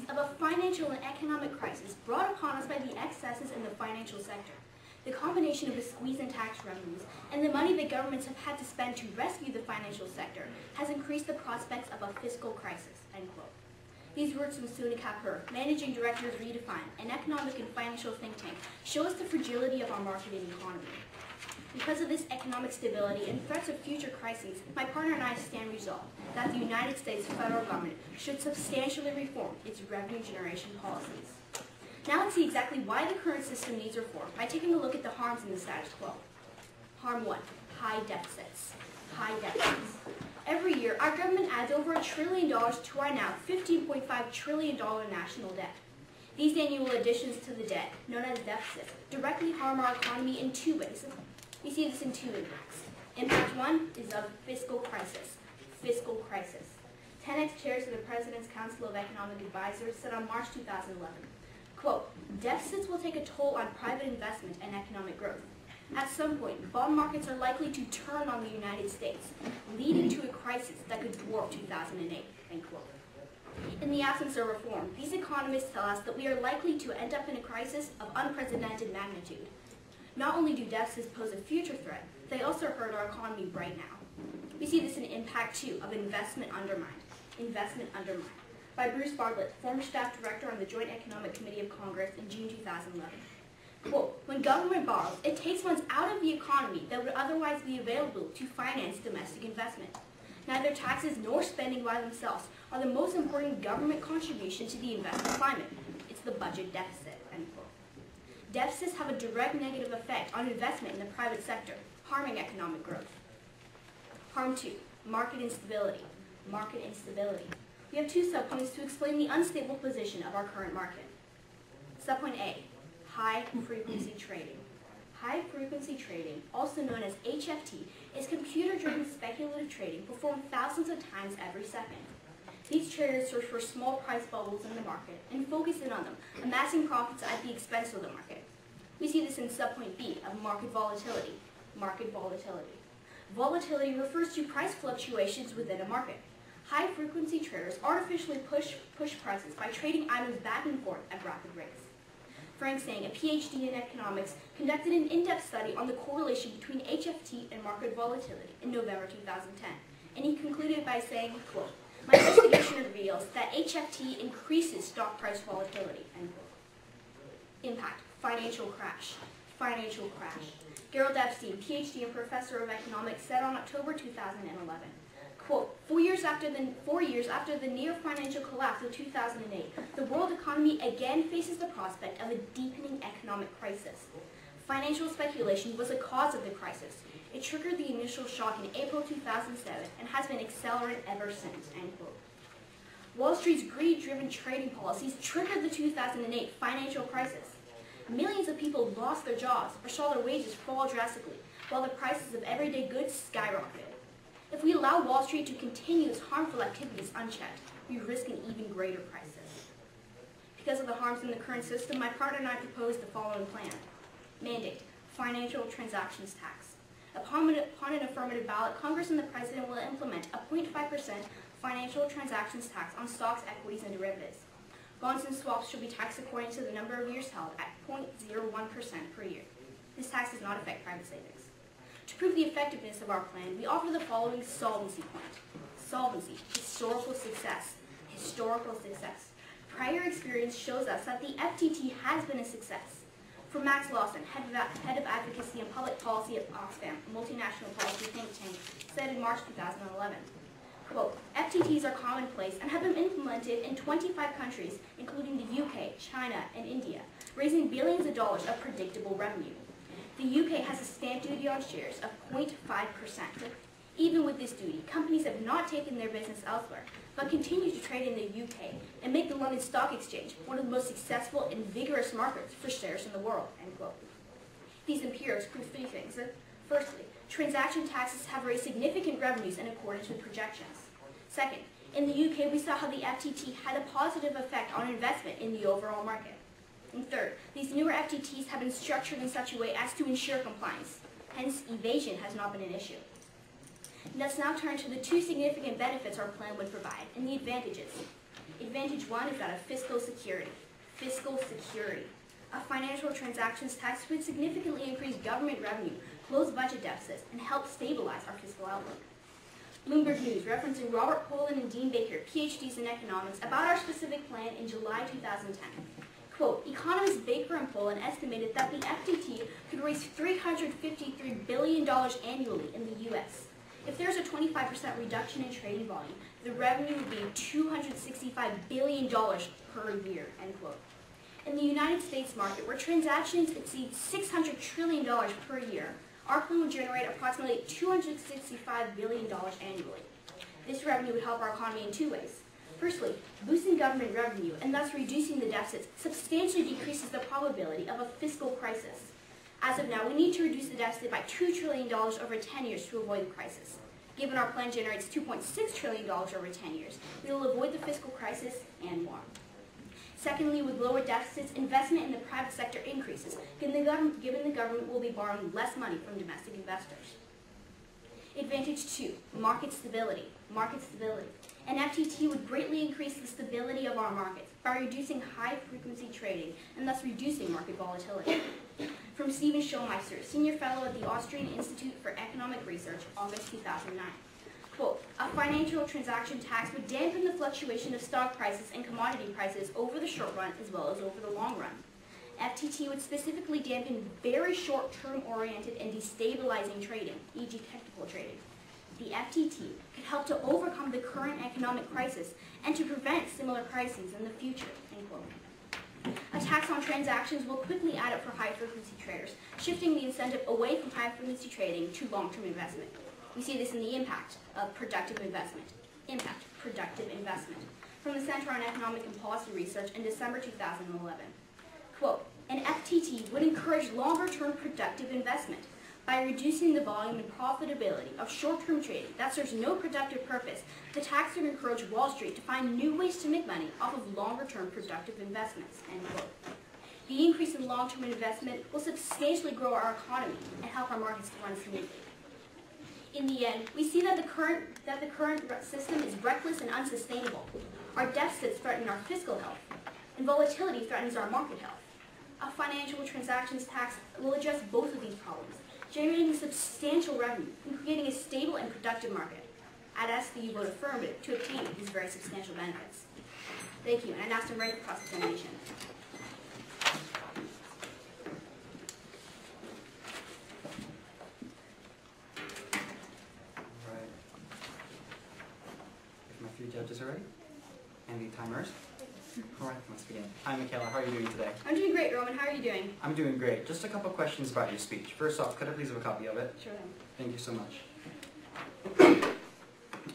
of a financial and economic crisis brought upon us by the excesses in the financial sector. The combination of the squeeze in tax revenues and the money that governments have had to spend to rescue the financial sector has increased the prospects of a fiscal crisis, end quote. These words from Suna Kapur, Managing Director of Redefine, an economic and financial think tank, show us the fragility of our market and economy. Because of this economic stability and threats of future crises, my partner and I stand resolved that the United States federal government should substantially reform its revenue generation policies. Now let's see exactly why the current system needs reform by taking a look at the harms in the status quo. Harm 1, high deficits. High deficits. Every year, our government adds over $1 trillion to our now $15.5 trillion national debt. These annual additions to the debt, known as deficits, directly harm our economy in two ways. We see this in two impacts. Impact 1 is of fiscal crisis. Fiscal crisis. 10X chairs of the President's Council of Economic Advisors said on March 2011, quote, deficits will take a toll on private investment and economic growth. At some point, bond markets are likely to turn on the United States, leading to a crisis that could dwarf 2008, end quote. In the absence of reform, these economists tell us that we are likely to end up in a crisis of unprecedented magnitude. Not only do deficits pose a future threat, they also hurt our economy right now. We see this in Impact 2 of Investment Undermined. Investment Undermined, by Bruce Bartlett, former staff director on the Joint Economic Committee of Congress in June 2011. Quote, when government borrows, it takes funds out of the economy that would otherwise be available to finance domestic investment. Neither taxes nor spending by themselves are the most important government contribution to the investment climate. It's the budget deficit, end quote. Deficits have a direct negative effect on investment in the private sector, harming economic growth. Harm 2, market instability. Market instability. We have two subpoints to explain the unstable position of our current market. Subpoint A, high-frequency trading. High-frequency trading, also known as HFT, is computer-driven speculative trading performed thousands of times every second. These traders search for small price bubbles in the market and focus in on them, amassing profits at the expense of the market. We see this in subpoint B of market volatility. Market volatility. Volatility refers to price fluctuations within a market. High-frequency traders artificially push prices by trading items back and forth at rapid rates. Frank Sang, a PhD in economics, conducted an in-depth study on the correlation between HFT and market volatility in November 2010, and he concluded by saying, quote, my investigation reveals that HFT increases stock price volatility, end quote. Impact, financial crash. Financial crash. Gerald Epstein, PhD and professor of economics, said on October 2011, quote, 4 years after the near financial collapse of 2008, the world economy again faces the prospect of a deepening economic crisis. Financial speculation was a cause of the crisis. It triggered the initial shock in April 2007 and has been accelerant ever since, end quote. Wall Street's greed-driven trading policies triggered the 2008 financial crisis. Millions of people lost their jobs or saw their wages fall drastically, while the prices of everyday goods skyrocketed. If we allow Wall Street to continue its harmful activities unchecked, we risk an even greater crisis. Because of the harms in the current system, my partner and I proposed the following plan. Mandate, financial transactions tax. Upon an affirmative ballot, Congress and the President will implement a 0.5% financial transactions tax on stocks, equities, and derivatives. Bonds and swaps should be taxed according to the number of years held at 0.01% per year. This tax does not affect private savings. To prove the effectiveness of our plan, we offer the following solvency point. Solvency, historical success. Historical success. Prior experience shows us that the FTT has been a success. For Max Lawson, head of advocacy and public policy at Oxfam, a multinational policy think tank, said in March 2011, quote, FTTs are commonplace and have been implemented in 25 countries, including the UK, China, and India, raising billions of dollars of predictable revenue. The UK has a stamp duty on shares of 0.5%. Even with this duty, companies have not taken their business elsewhere, but continue to trade in the UK and make the London Stock Exchange one of the most successful and vigorous markets for shares in the world, end quote. These empirics prove three things. Firstly, transaction taxes have raised significant revenues in accordance with projections. Second, in the UK, we saw how the FTT had a positive effect on investment in the overall market. And third, these newer FTTs have been structured in such a way as to ensure compliance. Hence, evasion has not been an issue. Let's now turn to the two significant benefits our plan would provide and the advantages. Advantage 1 is that of fiscal security. Fiscal security. A financial transactions tax would significantly increase government revenue, close budget deficits, and help stabilize our fiscal outlook. Bloomberg News, referencing Robert Poland and Dean Baker, PhDs in economics, about our specific plan in July 2010. Quote, economists Baker and Poland estimated that the FTT could raise $353 billion annually in the U.S. If there's a 25% reduction in trading volume, the revenue would be $265 billion per year, end quote. In the United States market, where transactions exceed $600 trillion per year, our plan would generate approximately $265 billion annually. This revenue would help our economy in two ways. Firstly, boosting government revenue and thus reducing the deficits substantially decreases the probability of a fiscal crisis. As of now, we need to reduce the deficit by $2 trillion over 10 years to avoid the crisis. Given our plan generates $2.6 trillion over 10 years, we will avoid the fiscal crisis and more. Secondly, with lower deficits, investment in the private sector increases, given the government will be borrowing less money from domestic investors. Advantage 2, market stability. Market stability. An FTT would greatly increase the stability of our markets by reducing high-frequency trading and thus reducing market volatility. From Stephen Schulmeister, Senior Fellow at the Austrian Institute for Economic Research, August 2009. Quote, a financial transaction tax would dampen the fluctuation of stock prices and commodity prices over the short run as well as over the long run. FTT would specifically dampen very short-term oriented and destabilizing trading, e.g. technical trading. The FTT could help to overcome the current economic crisis and to prevent similar crises in the future, end quote. A tax on transactions will quickly add up for high-frequency traders, shifting the incentive away from high-frequency trading to long-term investment. We see this in the impact of productive investment. Impact, productive investment. From the Center on Economic and Policy Research in December 2011. Quote, an FTT would encourage longer-term productive investment by reducing the volume and profitability of short-term trading that serves no productive purpose. The tax would encourage Wall Street to find new ways to make money off of longer-term productive investments, end quote. The increase in long-term investment will substantially grow our economy and help our markets to run smoothly. In the end, we see that the current system is reckless and unsustainable. Our deficits threaten our fiscal health, and volatility threatens our market health. A financial transactions tax will address both of these problems, generating substantial revenue and creating a stable and productive market. I'd ask that you vote affirmative to obtain these very substantial benefits. Thank you, and I now stand ready for cross-examination. Judges are ready? And the timers? All right, let's begin. Hi, Mikayla. How are you doing today? I'm doing great, Roman. How are you doing? I'm doing great. Just a couple questions about your speech. First off, could I please have a copy of it? Sure thing. Thank you so much.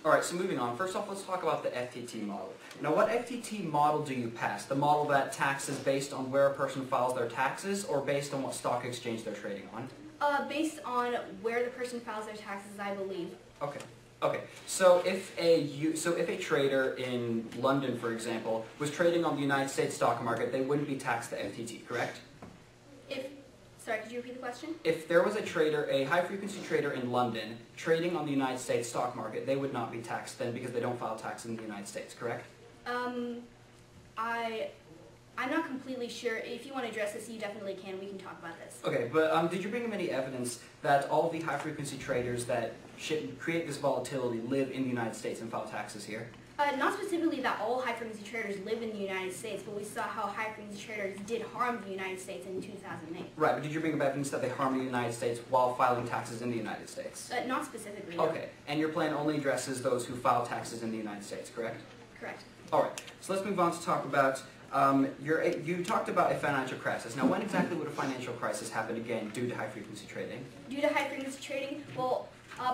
All right, so moving on. First off, let's talk about the FTT model. Now, what FTT model do you pass? The model that taxes based on where a person files their taxes or based on what stock exchange they're trading on? Based on where the person files their taxes, I believe. Okay. Okay, so if a trader in London, for example, was trading on the United States stock market, they wouldn't be taxed the FTT, correct? Sorry, could you repeat the question? If there was a trader, a high-frequency trader in London, trading on the United States stock market, they would not be taxed then because they don't file tax in the United States, correct? I'm not completely sure. If you want to address this, you definitely can. We can talk about this. Okay, but did you bring him any evidence that all the high-frequency traders that create this volatility live in the United States and file taxes here? Not specifically that all high-frequency traders live in the United States, but we saw how high-frequency traders did harm the United States in 2008. Right, but did you bring up evidence that they harm the United States while filing taxes in the United States? Not specifically, no. Okay, and your plan only addresses those who file taxes in the United States, correct? Correct. All right, so let's move on to talk about, you talked about a financial crisis. Now, when exactly would a financial crisis happen again due to high-frequency trading? Due to high-frequency trading? Well,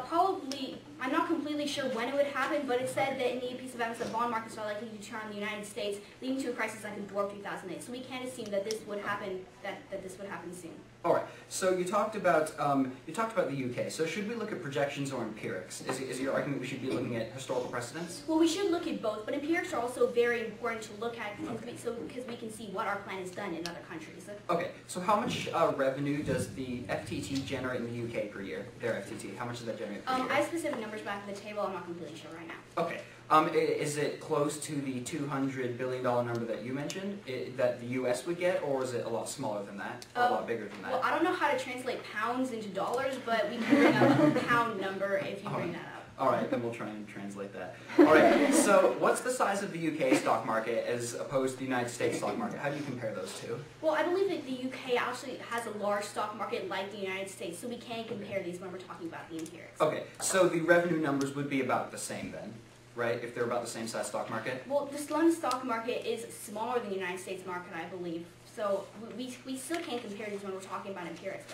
probably, I'm not completely sure when it would happen, but it said that in the piece of evidence that bond markets are likely to turn on the United States, leading to a crisis that could dwarf 2008. So we can't assume that this would happen, that this would happen soon. All right. So you talked about the UK. So should we look at projections or empirics? Is your argument we should be looking at historical precedents? Well, we should look at both, but empirics are also very important to look at because we can see what our plan has done in other countries. Okay. So how much revenue does the FTT generate in the UK per year? Their FTT. How much does that generate per year? I have specific numbers back at the table. I'm not completely sure right now. Okay. Is it close to the $200 billion number that you mentioned, that the U.S. would get, or is it a lot smaller than that, or a lot bigger than that? Well, I don't know how to translate pounds into dollars, but we can bring up a pound number if you bring that up. All right, then we'll try and translate that. All right, so what's the size of the UK stock market as opposed to the United States stock market? How do you compare those two? Well, I believe that the UK actually has a large stock market like the United States, so we can compare these when we're talking about the inheritance. Okay, so the revenue numbers would be about the same then, right, if they're about the same size stock market? Well, this London stock market is smaller than the United States market, I believe, so we still can't compare these when we're talking about inheritance,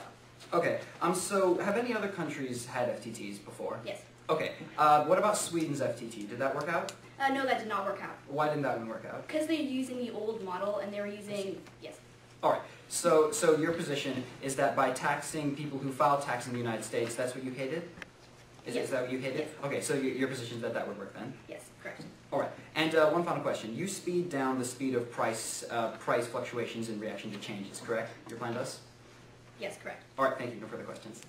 though. Okay, so have any other countries had FTTs before? Yes. Okay, what about Sweden's FTT? Did that work out? No, that did not work out. Why didn't that one work out? Because they're using the old model, and they were using, yes. All right, so your position is that by taxing people who file tax in the United States, that's what UK did? Yes. Is that what UK did? Yes. Okay, so your position is that that would work then? Yes, correct. All right, and one final question. You speed down the speed of price fluctuations in reaction to changes, correct? Your plan does? Yes, correct. All right, thank you. No further questions.